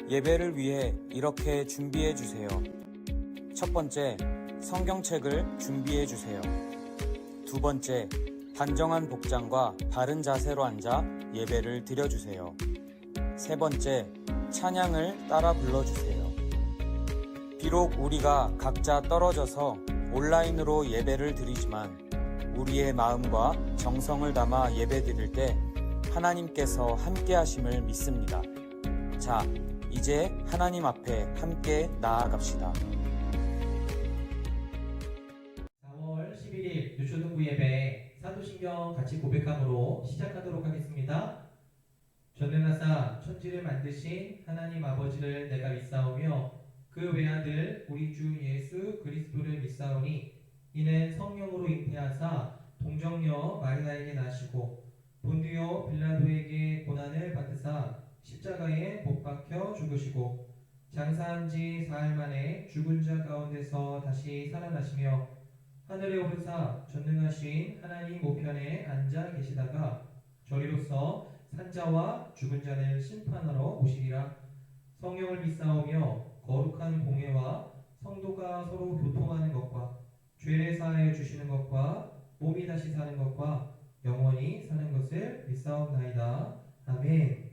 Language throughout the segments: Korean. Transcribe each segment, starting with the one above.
예배를 위해 이렇게 준비해 주세요. 첫 번째, 성경책을 준비해 주세요. 두 번째, 단정한 복장과 바른 자세로 앉아 예배를 드려주세요. 세 번째, 찬양을 따라 불러주세요. 비록 우리가 각자 떨어져서 온라인으로 예배를 드리지만 우리의 마음과 정성을 담아 예배 드릴 때 하나님께서 함께 하심을 믿습니다. 자, 이제 하나님 앞에 함께 나아갑시다. 4월 11일 유초등부 예배 사도신경 같이 고백함으로 시작하도록 하겠습니다. 전능하사 천지를 만드신 하나님 아버지를 내가 믿사오며 그 외아들 우리 주 예수 그리스도를 믿사오니 이는 성령으로 잉태하사 동정녀 마리아에게 나시고 본디오 빌라도에게 고난을 받으사 십자가에 못 박혀 죽으시고 장사한 지 사흘 만에 죽은 자 가운데서 다시 살아나시며 하늘에 오르사 전능하신 하나님 우편에 앉아 계시다가 저리로서 산자와 죽은 자를 심판하러 오시리라. 성령을 믿사오며 거룩한 공회와 성도가 서로 교통하는 것과 죄를 사하여 주시는 것과 몸이 다시 사는 것과 영원히 사는 것을 믿사옵나이다. 아멘.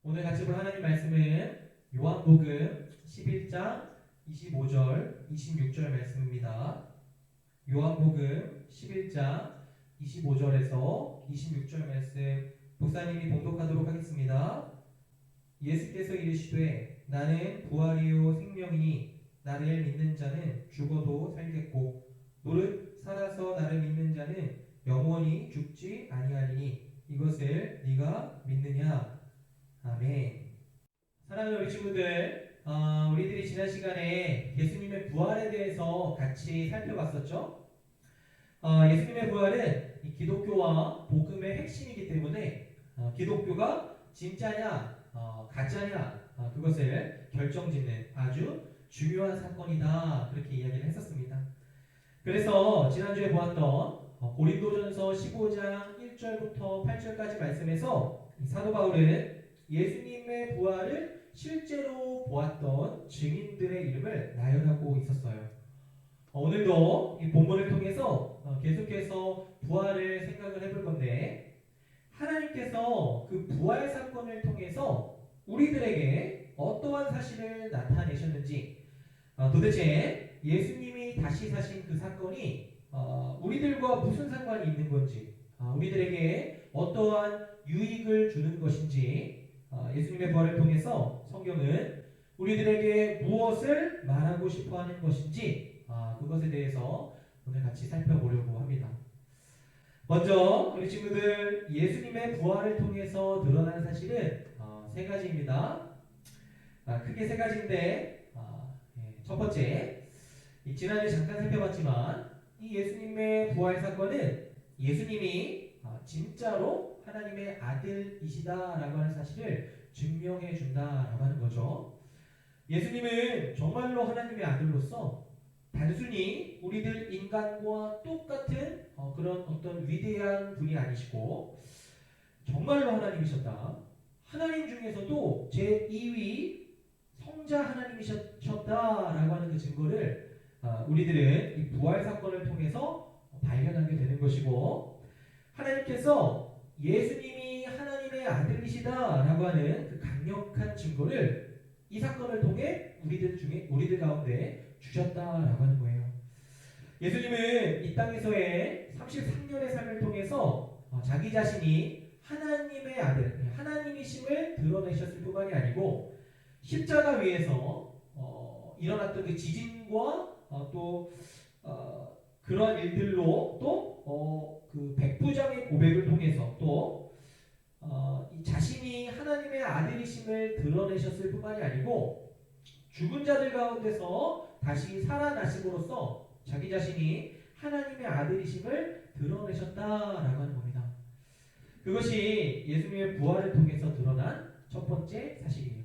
오늘 같이 볼 하나님 말씀은 요한복음 11장 25절 26절 말씀입니다. 요한복음 11장 25절에서 26절 말씀 목사님이 봉독하도록 하겠습니다. 예수께서 이르시되 나는 부활이요 생명이니 나를 믿는 자는 죽어도 살겠고 노릇 살아서 나를 믿는 자는 영원히 죽지 아니하리니 이것을 네가 믿느냐? 아멘. 사랑하는 우리 친구들, 우리들이 지난 시간에 예수님의 부활에 대해서 같이 살펴봤었죠. 예수님의 부활은 이 기독교와 복음의 핵심이기 때문에 기독교가 진짜냐 가짜냐 그것을 결정짓는 아주 중요한 사건이다, 그렇게 이야기를 했었습니다. 그래서 지난주에 보았던 고린도전서 15장 1절부터 8절까지 말씀에서 사도 바울은 예수님의 부활을 실제로 보았던 증인들의 이름을 나열하고 있었어요. 오늘도 이 본문을 통해서 계속해서 부활을 생각을 해볼 건데, 하나님께서 그 부활 사건을 통해서 우리들에게 어떠한 사실을 나타내셨는지, 도대체 예수님이 다시 사신 그 사건이 우리들과 무슨 상관이 있는 건지, 우리들에게 어떠한 유익을 주는 것인지, 예수님의 부활을 통해서 성경은 우리들에게 무엇을 말하고 싶어하는 것인지, 그것에 대해서 오늘 같이 살펴보려고 합니다. 먼저 우리 친구들, 예수님의 부활을 통해서 드러난 사실은 세 가지입니다. 크게 세 가지인데, 첫 번째, 지난주에 잠깐 살펴봤지만 이 예수님의 부활 사건은 예수님이 진짜로 하나님의 아들이시다라고 하는 사실을 증명해 준다라고 하는 거죠. 예수님은 정말로 하나님의 아들로서 단순히 우리들 인간과 똑같은 그런 어떤 위대한 분이 아니시고 정말로 하나님이셨다. 하나님 중에서도 제2위 성자 하나님이셨다라고 하는 그 증거를 우리들은 이 부활 사건을 통해서 발견하게 되는 것이고, 하나님께서 예수님이 하나님의 아들이시다라고 하는 그 강력한 증거를 이 사건을 통해 우리들 가운데 주셨다라고 하는 거예요. 예수님은 이 땅에서의 33년의 삶을 통해서 자기 자신이 하나님의 아들, 하나님이심을 드러내셨을 뿐만이 아니고 십자가 위에서 일어났던 그 지진과 또 그런 일들로 또 그 백부장의 고백을 통해서 또 이 자신이 하나님의 아들이심을 드러내셨을 뿐만이 아니고 죽은 자들 가운데서 다시 살아나심으로써 자기 자신이 하나님의 아들이심을 드러내셨다라고 하는 겁니다. 그것이 예수님의 부활을 통해서 드러난 첫 번째 사실이에요.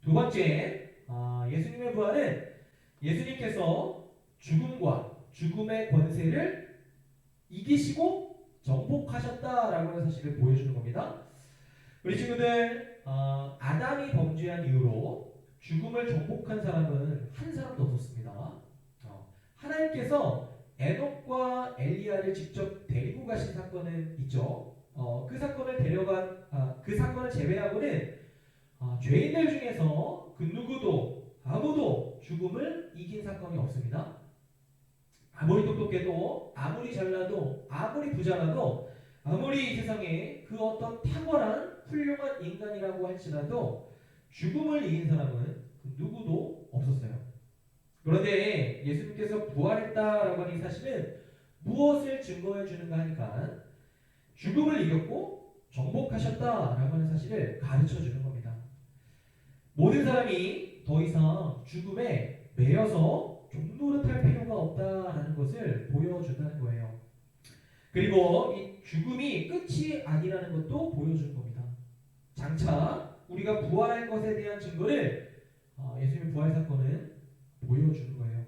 두 번째, 예수님의 부활은 예수님께서 죽음과 죽음의 권세를 이기시고 정복하셨다라고 하는 사실을 보여주는 겁니다. 우리 친구들, 아담이 범죄한 이후로 죽음을 정복한 사람은 한 사람도 없었습니다. 하나님께서 에녹과 엘리야를 직접 데리고 가신 사건은 있죠. 그 사건을 그 사건을 제외하고는 죄인들 중에서 그 누구도 아무도 죽음을 이긴 사건이 없습니다. 아무리 똑똑해도, 아무리 잘나도, 아무리 부자라도, 아무리 이 세상에 그 어떤 탁월한 훌륭한 인간이라고 할지라도 죽음을 이긴 사람은 그 누구도 없었어요. 그런데 예수님께서 부활했다라고 하는 이 사실은 무엇을 증거해 주는가 하니까 죽음을 이겼고 정복하셨다라고 하는 사실을 가르쳐 주는 겁니다. 모든 사람이 더 이상 죽음에 매여서 종노릇할 필요가 없다라는 것을 보여준다는 거예요. 그리고 이 죽음이 끝이 아니라는 것도 보여주는 겁니다. 장차 우리가 부활할 것에 대한 증거를 예수님의 부활 사건은 보여주는 거예요.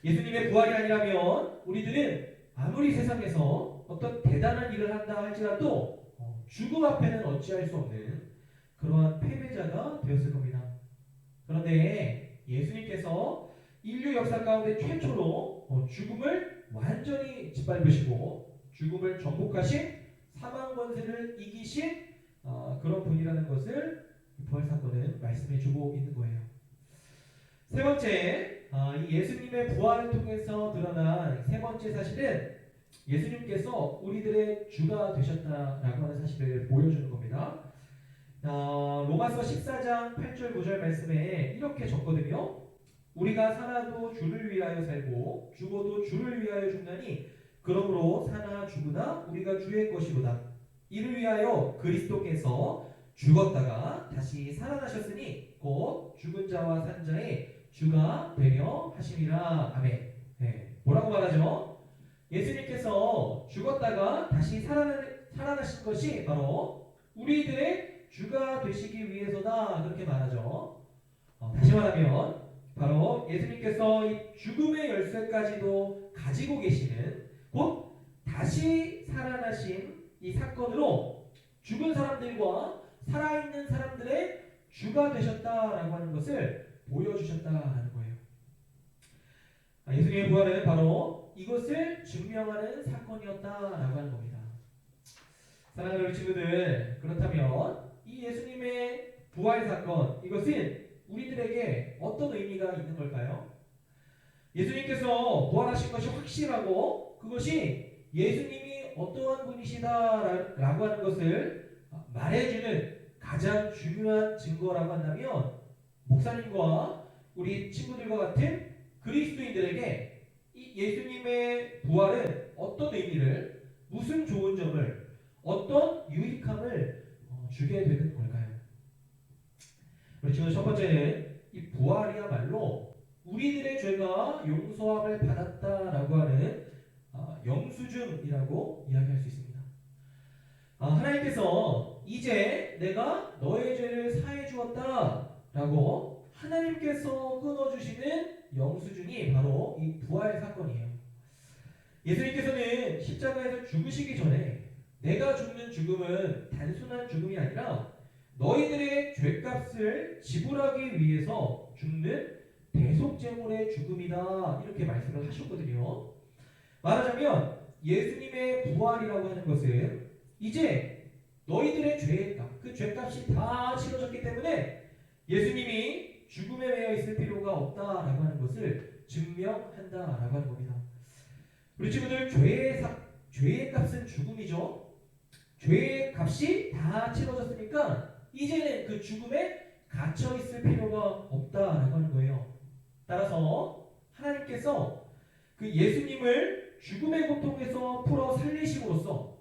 예수님의 부활이 아니라면 우리들은 아무리 세상에서 어떤 대단한 일을 한다 할지라도 죽음 앞에는 어찌할 수 없는 그러한 패배자가 되었을 겁니다. 그런데 예수님께서 인류 역사 가운데 최초로 죽음을 완전히 짓밟으시고 죽음을 정복하신 사망 권세를 이기신 그런 분이라는 것을 부활 사건은 말씀해주고 있는 거예요. 세 번째, 이 예수님의 부활을 통해서 드러난 세 번째 사실은 예수님께서 우리들의 주가 되셨다라고 하는 사실을 보여주는 겁니다. 로마서 14장 8절 9절 말씀에 이렇게 적거든요. 우리가 살아도 주를 위하여 살고 죽어도 주를 위하여 죽나니 그러므로 사나 죽으나 우리가 주의 것이로다. 이를 위하여 그리스도께서 죽었다가 다시 살아나셨으니 곧 죽은 자와 산 자의 주가 되려 하심이라. 아멘. 네. 뭐라고 말하죠? 예수님께서 죽었다가 다시 살아나신 것이 바로 우리들의 주가 되시기 위해서다. 그렇게 말하죠. 다시 말하면 바로 예수님께서 이 죽음의 열쇠까지도 가지고 계시는, 곧 다시 살아나신 이 사건으로 죽은 사람들과 살아있는 사람들의 주가 되셨다라고 하는 것을 보여주셨다라는 거예요. 예수님의 부활은 바로 이것을 증명하는 사건이었다라고 하는 겁니다. 사랑하는 친구들, 그렇다면 이 예수님의 부활 사건, 이것은 우리들에게 어떤 의미가 있는 걸까요? 예수님께서 부활하신 것이 확실하고 그것이 예수님이 어떠한 분이시다라고 하는 것을 말해주는 가장 중요한 증거라고 한다면, 목사님과 우리 친구들과 같은 그리스도인들에게 이 예수님의 부활은 어떤 의미를, 무슨 좋은 점을, 어떤 유익함을 주게 되는 걸까요? 우리 지금 첫 번째는 이 부활이야말로 우리들의 죄가 용서함을 받았다라고 하는 영수증이라고 이야기할 수 있습니다. 하나님께서 이제 내가 너의 죄를 사해 주었다 라고 하나님께서 끊어주시는 영수증이 바로 이 부활 사건이에요. 예수님께서는 십자가에서 죽으시기 전에 내가 죽는 죽음은 단순한 죽음이 아니라 너희들의 죄값을 지불하기 위해서 죽는 대속제물의 죽음이다 이렇게 말씀을 하셨거든요. 말하자면 예수님의 부활이라고 하는 것은 이제 너희들의 죄의 값, 그 죄값이 다 치러졌기 때문에 예수님이 죽음에 매여 있을 필요가 없다라고 하는 것을 증명한다라고 하는 겁니다. 우리 친구들 죄의 값은 죽음이죠. 죄의 값이 다 치러졌으니까 이제는 그 죽음에 갇혀 있을 필요가 없다라고 하는 거예요. 따라서 하나님께서 그 예수님을 죽음의 고통에서 풀어 살리심으로써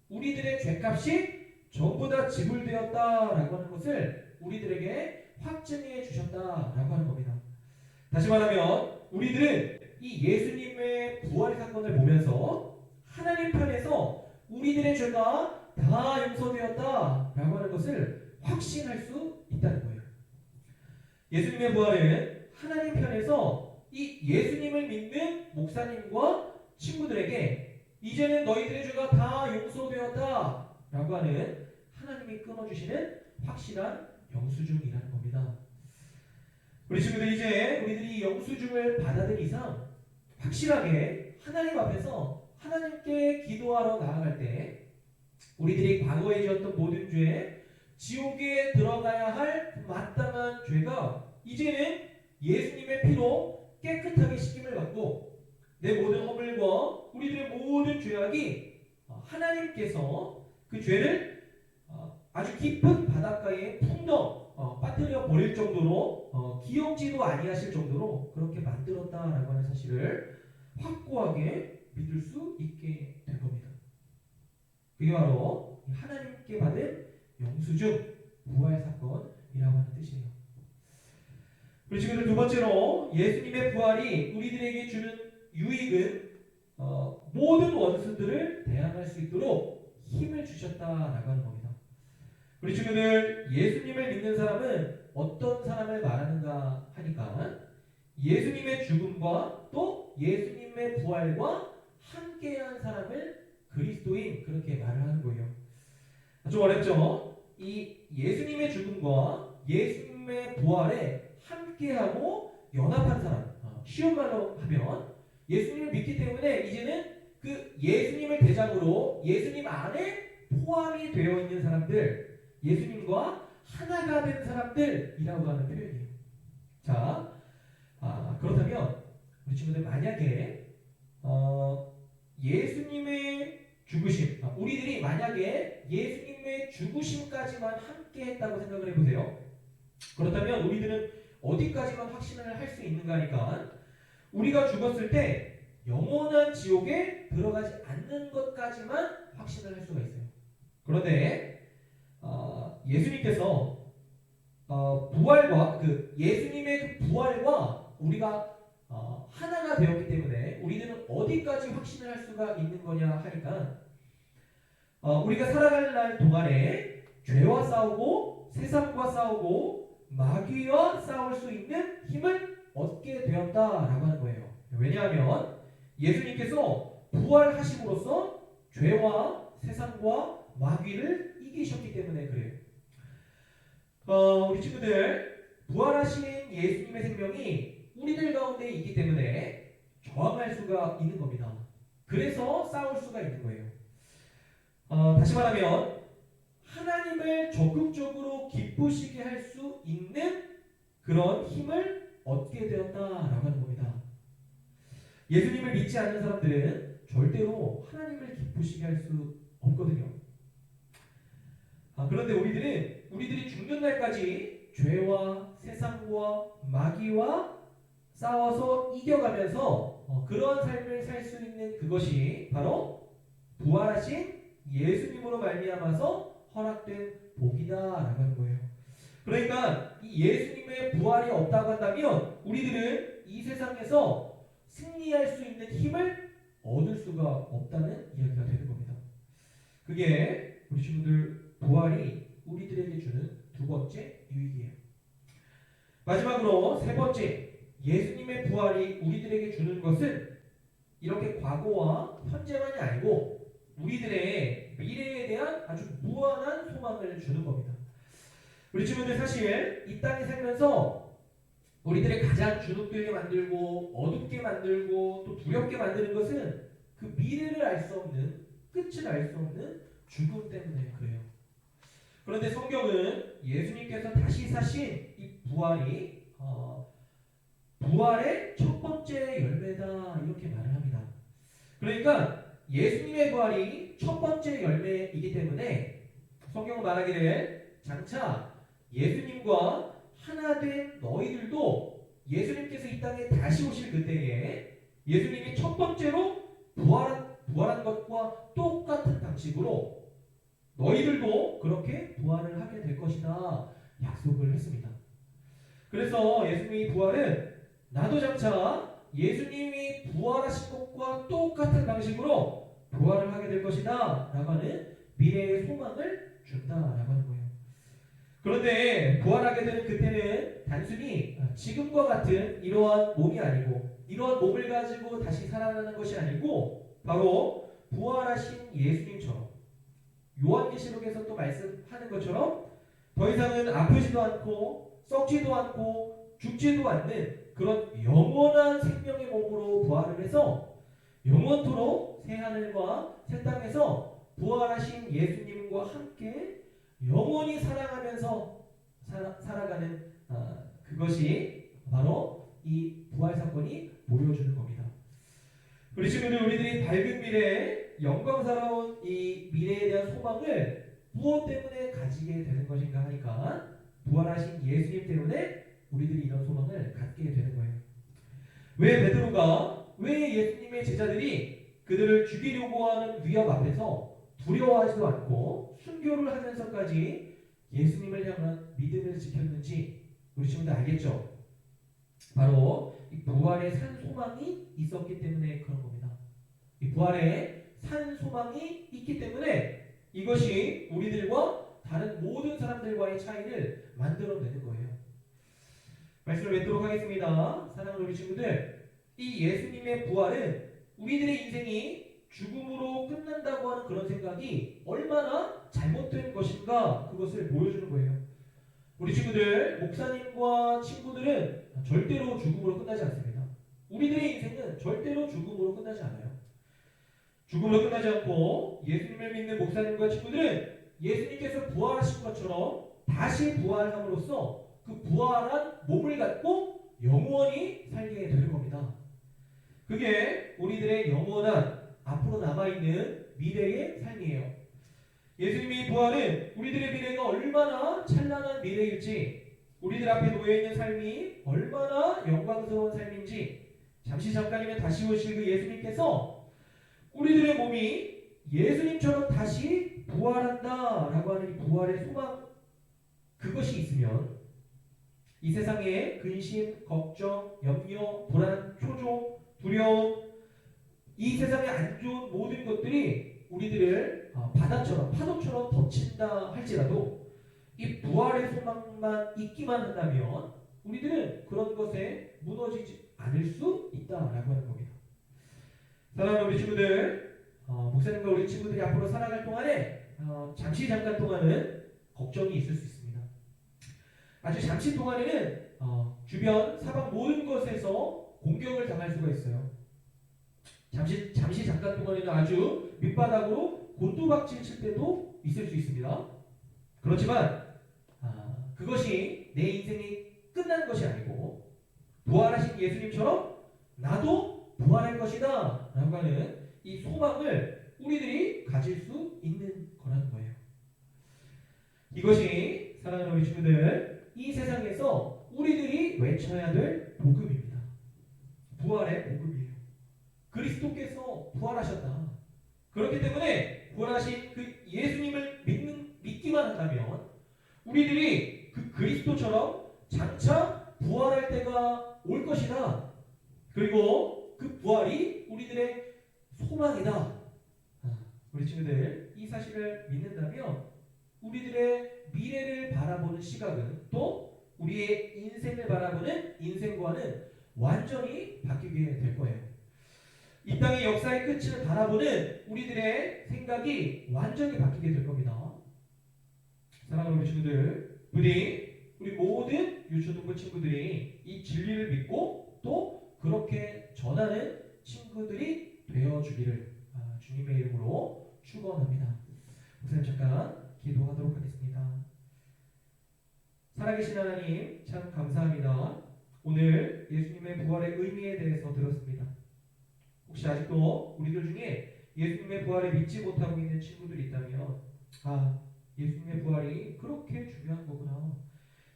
우리들의 죄값이 전부 다 지불되었다라고 하는 것을 우리들에게 확증해 주셨다라고 하는 겁니다. 다시 말하면 우리들은 이 예수님의 부활 사건을 보면서 하나님 편에서 우리들의 죄가 다 용서되었다라고 하는 것을 확신할 수 있다는 거예요. 예수님의 부활은 하나님 편에서 이 예수님을 믿는 목사님과 친구들에게 이제는 너희들의 죄가 다 용서되었다라고 하는 하나님이 끊어주시는 확실한 영수증이라는 겁니다. 우리 친구들 이제 우리들이 이 영수증을 받아들인 이상 확실하게 하나님 앞에서 하나님께 기도하러 나아갈 때 우리들이 과거에 지었던 모든 죄, 지옥에 들어가야 할 마땅한 죄가 이제는 예수님의 피로 깨끗하게 씻김을 받고 내 모든 허물과 우리들의 모든 죄악이 하나님께서 그 죄를 아주 깊은 바닷가에 풍덩 빠뜨려 버릴 정도로 기억지도 아니하실 정도로 그렇게 만들었다라고 하는 사실을 확고하게 믿을 수 있게 된 겁니다. 그게 바로 하나님께 받은 영수증 부활 사건이라고 하는 뜻이에요. 그리고 지금 두 번째로 예수님의 부활이 우리들에게 주는 유익은 모든 원수들을 대항할 수 있도록 힘을 주셨다라고 하는 겁니다. 우리 친구들 예수님을 믿는 사람은 어떤 사람을 말하는가 하니까 예수님의 죽음과 또 예수님의 부활과 함께한 사람을 그리스도인 그렇게 말을 하는 거예요. 좀 어렵죠? 이 예수님의 죽음과 예수님의 부활에 함께하고 연합한 사람, 쉬운 말로 하면 예수님을 믿기 때문에 이제는 그 예수님을 대장으로 예수님 안에 포함이 되어 있는 사람들, 예수님과 하나가 된 사람들이라고 하는 표현이에요. 자, 그렇다면 우리 친구들 만약에 예수님의 죽으심, 우리들이 만약에 예수님의 죽으심까지만 함께 했다고 생각을 해보세요. 그렇다면 우리들은 어디까지만 확신을 할 수 있는가 하니까 우리가 죽었을 때 영원한 지옥에 들어가지 않는 것까지만 확신을 할 수가 있어요. 그런데 예수님께서 부활과 예수님의 그 부활과 우리가 하나가 되었기 때문에 우리는 어디까지 확신을 할 수가 있는 거냐 하니까 우리가 살아갈 날 동안에 죄와 싸우고 세상과 싸우고 마귀와 싸울 수 있는 힘을 얻게 되었다라고 하는 거예요. 왜냐하면 예수님께서 부활하심으로써 죄와 세상과 마귀를 이기셨기 때문에 그래요. 우리 친구들 부활하신 예수님의 생명이 우리들 가운데 있기 때문에 저항할 수가 있는 겁니다. 그래서 싸울 수가 있는 거예요. 다시 말하면 하나님을 적극적으로 기쁘시게 할 수 있는 그런 힘을 얻게 되었다라고 하는 겁니다. 예수님을 믿지 않는 사람들은 절대로 하나님을 기쁘시게 할 수 없거든요. 그런데 우리들이 죽는 날까지 죄와 세상과 마귀와 싸워서 이겨가면서 그러한 삶을 살 수 있는 그것이 바로 부활하신 예수님으로 말미암아서 허락된 복이다라고 하는 거예요. 그러니까 이 예수님의 부활이 없다고 한다면 우리들은 이 세상에서 승리할 수 있는 힘을 얻을 수가 없다는 이야기가 되는 겁니다. 그게 우리 친구들 부활이 우리들에게 주는 두 번째 유익이에요. 마지막으로 세 번째, 예수님의 부활이 우리들에게 주는 것은 이렇게 과거와 현재만이 아니고 우리들의 미래에 대한 아주 무한한 소망을 주는 겁니다. 우리 친구들 사실 이 땅에 살면서 우리들의 가장 주눅들게 만들고 어둡게 만들고 또 두렵게 만드는 것은 그 미래를 알 수 없는, 끝을 알 수 없는 죽음 때문에 그래요. 그런데 성경은 예수님께서 다시 사신 이 부활이 부활의 첫 번째 열매다 이렇게 말을 합니다. 그러니까 예수님의 부활이 첫 번째 열매이기 때문에 성경은 말하기를 장차 예수님과 하나 된 너희들도 예수님께서 이 땅에 다시 오실 그때에 예수님이 첫 번째로 부활한 것과 똑같은 방식으로 너희들도 그렇게 부활을 하게 될 것이다 약속을 했습니다. 그래서 예수님의 부활은 나도 장차 예수님이 부활하신 것과 똑같은 방식으로 부활을 하게 될 것이다 라고 하는 미래의 소망을 준다라고 하는 거예요. 그런데 부활하게 되는 그때는 단순히 지금과 같은 이러한 몸이 아니고 이러한 몸을 가지고 다시 살아나는 것이 아니고 바로 부활하신 예수님처럼 요한계시록에서 또 말씀하는 것처럼 더 이상은 아프지도 않고 썩지도 않고 죽지도 않는 그런 영원한 생명의 몸으로 부활을 해서 영원토록 새 하늘과 새 땅에서 부활하신 예수님과 함께 영원히 사랑하면서 살아가는 그것이 바로 이 부활 사건이 보여주는 겁니다. 우리 친구들, 우리들이 밝은 미래, 영광스러운 이 미래에 대한 소망을 무엇 때문에 가지게 되는 것인가 하니까 부활하신 예수님 때문에 우리들이 이런 소망을 갖게 되는 거예요. 왜 예수님의 제자들이 그들을 죽이려고 하는 위협 앞에서 두려워하지도 않고 순교를 하면서까지 예수님을 향한 믿음을 지켰는지 우리 친구들 알겠죠? 바로 이 부활의 산 소망이 있었기 때문에 그런 겁니다. 이 부활의 산 소망이 있기 때문에 이것이 우리들과 다른 모든 사람들과의 차이를 만들어내는 거예요. 말씀을 맺도록 하겠습니다. 사랑하는 우리 친구들, 이 예수님의 부활은 우리들의 인생이 죽음으로 끝난다고 하는 그런 생각이 얼마나 잘못된 것인가 그것을 보여주는 거예요. 우리 친구들, 목사님과 친구들은 절대로 죽음으로 끝나지 않습니다. 우리들의 인생은 절대로 죽음으로 끝나지 않아요. 죽음으로 끝나지 않고 예수님을 믿는 목사님과 친구들은 예수님께서 부활하신 것처럼 다시 부활함으로써 그 부활한 몸을 갖고 영원히 살게 되는 겁니다. 그게 우리들의 영원한 앞으로 남아있는 미래의 삶이에요. 예수님의 부활은 우리들의 미래가 얼마나 찬란한 미래일지, 우리들 앞에 놓여있는 삶이 얼마나 영광스러운 삶인지, 잠깐이면 다시 오실 그 예수님께서 우리들의 몸이 예수님처럼 다시 부활한다 라고 하는 이 부활의 소망, 그것이 있으면 이 세상에 근심, 걱정, 염려, 불안, 초조, 두려움, 이 세상에 안 좋은 모든 것들이 우리들을 바다처럼 파도처럼 덮친다 할지라도 이 부활의 소망만 있기만 한다면 우리들은 그런 것에 무너지지 않을 수 있다라고 하는 겁니다. 사랑하는 우리 친구들, 목사님과 우리 친구들이 앞으로 살아갈 동안에 잠깐 동안은 걱정이 있을 수 있습니다. 아주 잠시 동안에는 주변 사방 모든 것에서 공격을 당할 수가 있어요. 잠깐 동안에는 아주 밑바닥으로 곤두박질 칠 때도 있을 수 있습니다. 그렇지만 그것이 내 인생이 끝난 것이 아니고 부활하신 예수님처럼 나도 부활할 것이다 라고 하는 이 소망을 우리들이 가질 수 있는 거라는 거예요. 이것이 사랑하는 우리 친구들, 이 세상에서 우리들이 외쳐야 될 복음입니다. 부활의 복음이에요. 그리스도께서 부활하셨다. 그렇기 때문에 부활하신 그 예수님을 믿기만 한다면 우리들이 그 그리스도처럼 장차 부활할 때가 올 것이다. 그리고 그 부활이 우리들의 소망이다. 우리 친구들 이 사실을 믿는다면 우리들의 미래를 바라보는 시각은 또 우리의 인생을 바라보는 인생과는 완전히 바뀌게 될 거예요. 이 땅의 역사의 끝을 바라보는 우리들의 생각이 완전히 바뀌게 될 겁니다. 사랑하는 우리 친구들, 우리 모든 유초등부 친구들이 이 진리를 믿고 또 그렇게 전하는 친구들이 되어주기를 주님의 이름으로 축원합니다. 목사님 잠깐 기도하도록 하겠습니다. 살아계신 하나님 참 감사합니다. 오늘 예수님의 부활의 의미에 대해서 들었습니다. 혹시 아직도 우리들 중에 예수님의 부활을 믿지 못하고 있는 친구들이 있다면 예수님의 부활이 그렇게 중요한 거구나.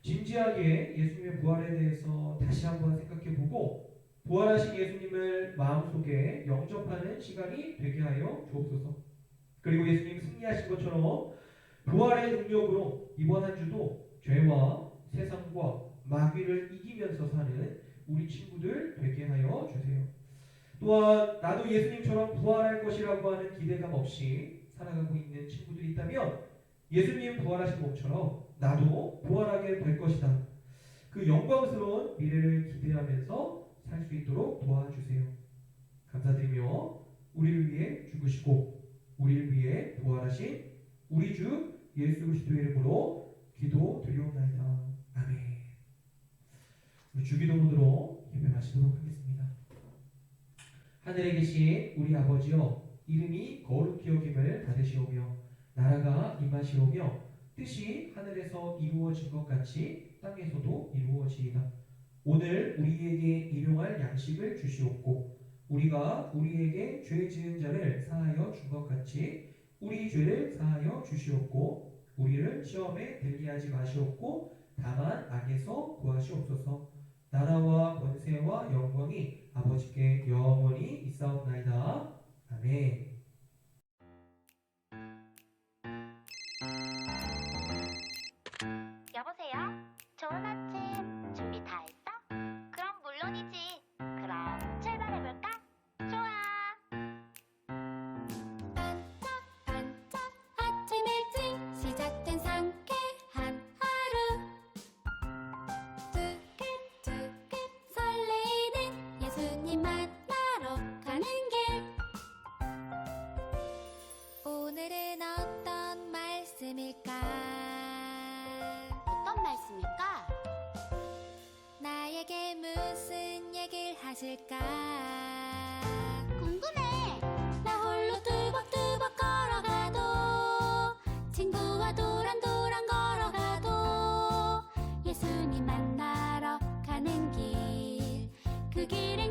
진지하게 예수님의 부활에 대해서 다시 한번 생각해보고 부활하신 예수님을 마음속에 영접하는 시간이 되게 하여 주옵소서. 그리고 예수님 승리하신 것처럼 부활의 능력으로 이번 한 주도 죄와 세상과 마귀를 이기면서 사는 우리 친구들 되게 하여 주세요. 또한 나도 예수님처럼 부활할 것이라고 하는 기대감 없이 살아가고 있는 친구들이 있다면 예수님 부활하신 몸처럼 나도 부활하게 될 것이다. 그 영광스러운 미래를 기대하면서 살 수 있도록 도와주세요. 감사드리며 우리를 위해 죽으시고 우리를 위해 부활하신 우리 주 예수 그리스도의 이름으로 기도드리옵나이다. 아멘. 우리 주기도문으로 예배 마치도록 하겠습니다. 하늘에 계신 우리 아버지여, 이름이 거룩히 여김을 받으시오며 나라가 임하시오며 뜻이 하늘에서 이루어진 것 같이 땅에서도 이루어지이다. 오늘 우리에게 일용할 양식을 주시옵고 우리가 우리에게 죄 지은 자를 사하여 준 것 같이 우리 죄를 사하여 주시옵고 우리를 시험에 들게 하지 마시옵고 다만 악에서 구하시옵소서. 나라와 권세와 영광이 아버지께 영원히 있사옵나이다. 아멘. 여보세요? 좋은 아침 준비 다 했어? 그럼 물론이지. 그럼 출발해볼까? 좋아. 반짝반짝 아침 일찍 시작된 상쾌한 하루 두근두근 설레이는 예수님 만나러 가는 길 오늘은 어떤 말씀일까 어떤 말씀일까? 나에게 무슨 얘기를 하실까 궁금해. 나 홀로 뚜벅뚜벅 걸어가도 친구와 도란도란 걸어가도 예수님 만나러 가는 길 그 길은